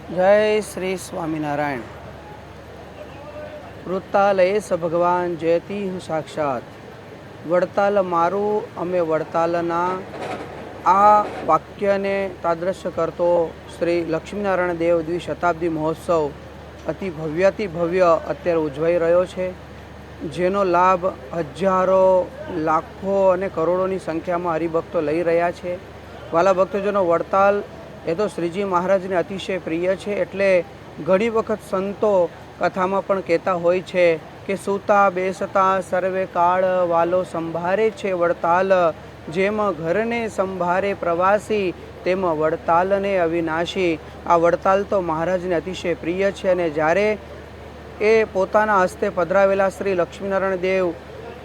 जय श्री स्वामीनारायण। वृत्तालये स भगवान जयति हूँ साक्षात। वड़ताल मारू अमे वड़तालना आ वाक्यने तादृश करतो श्री लक्ष्मीनारायण देव द्विशताब्दी महोत्सव अति भव्याति भव्य अत्यारे उजवाई रह्यो छे, जेनो लाभ हजारों लाखों अने करोड़ों संख्या में हरिभक्तो लई रह्या छे। वाला भक्तजनो, वड़ताल ए तो श्रीजी महाराज ने अतिशय प्रिय है। एटले घणी वखत संतो कथा में पण कहता होय छे कि सूता बेसता सर्वे काळ वालो संभारे छे वड़ताल, जेम घर ने संभारे प्रवासी तेम वड़ताल ने अविनाशी। आ वड़ताल तो महाराज ने अतिशय प्रिय है अने ज्यारे ए पोताना हस्ते पधरावेला श्री लक्ष्मीनारायण देव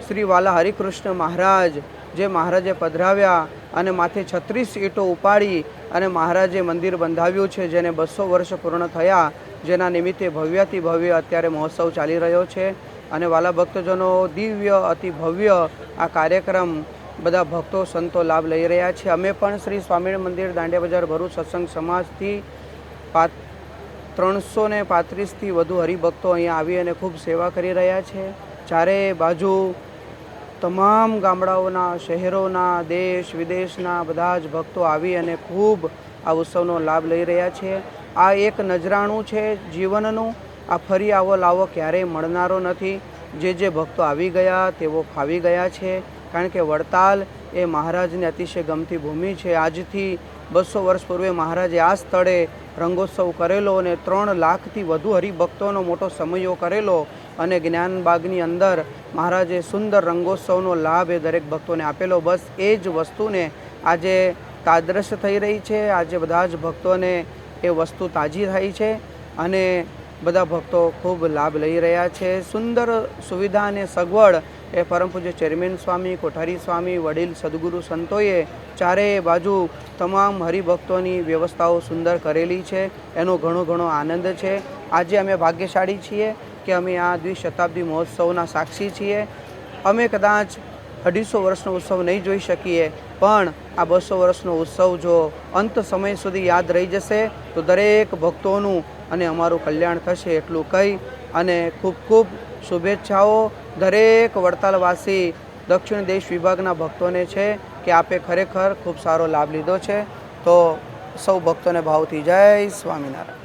श्री वाला हरिकृष्ण महाराज जे महाराजे पधराव्या अने माथे 36 ईटो उपाड़ी अने महाराजे मंदिर बंधाव्युं छे, जेने 200 वर्ष पूर्ण थया, जेना निमित्ते भव्याति भव्य अत्यारे महोत्सव चाली रह्यो छे। अने वाला भक्तजनो, दिव्य अति भव्य आ कार्यक्रम बधा भक्तो संतो लाभ लई रह्या छे। अमे पण श्री स्वामिनारायण मंदिर दांडिया बजार भरूच सत्संग समाजथी 335 थी वधु हरिभक्तो अहींया आवी अने खूब सेवा करी रह्या छे। चारे बाजू तमाम गामडाओना, शहेरोना, देश विदेशना बधा ज भक्तो आवी अने खूब आ उत्सवनो लाभ लई रह्या छे। आ एक नજરાણું छे जीवननुं। आ फरी आवो लावो क्यारेय मळनारो नथी। जे भक्तो आवी गया तेवो फावी गया छे, कारण के वड़ताल ए महाराजने अतिशय गमती भूमि छे। आजथी 200 वर्ष पूर्वे महाराजे आ स्थळे रंगोत्सव करेलो अने 3 लाखथी वधु हरिभक्तोनो मोटो समयो करेलो अने ज्ञानबागनी अंदर महाराजे सुंदर रंगोत्सवनो लाभ ए दरेक भक्तोने आपेलो। बस ए ज वस्तुने आजे तादृश थई रही छे। आजे बधा ज भक्तोने ए वस्तु ताजी थाई छे अने बधा भक्तो खूब लाभ लई रह्या छे। सुंदर सुविधा अने सगवड़ ए परम पूज्य चेरमेन स्वामी, कोठारी स्वामी, वडील सद्गुरु संतोए चारे बाजू तमाम हरिभक्तोनी व्यवस्थाओ सुंदर करेली छे। एनो घणो घणो आनंद छे। आजे अमे भाग्यशाળી छीए कि अमे आ द्विशताब्दी महोत्सवना साक्षी छीए। अमे कदाच 250 वर्षनो उत्सव नहीं जोई शकीए, पण आ 200 वर्षनो उत्सव जो अंत समय सुधी याद रही जशे तो दरेक भक्तोनुं अने अमारुं कल्याण थशे एटलुं कही अने खूब खूब शुभेच्छाओ दरेक वड़तालवासी दक्षिण देश विभागना भक्तोने छे कि आपे खरेखर खूब सारो लाभ लीधो छे। तो सौ भक्तोने भावथी जय स्वामीनारायण।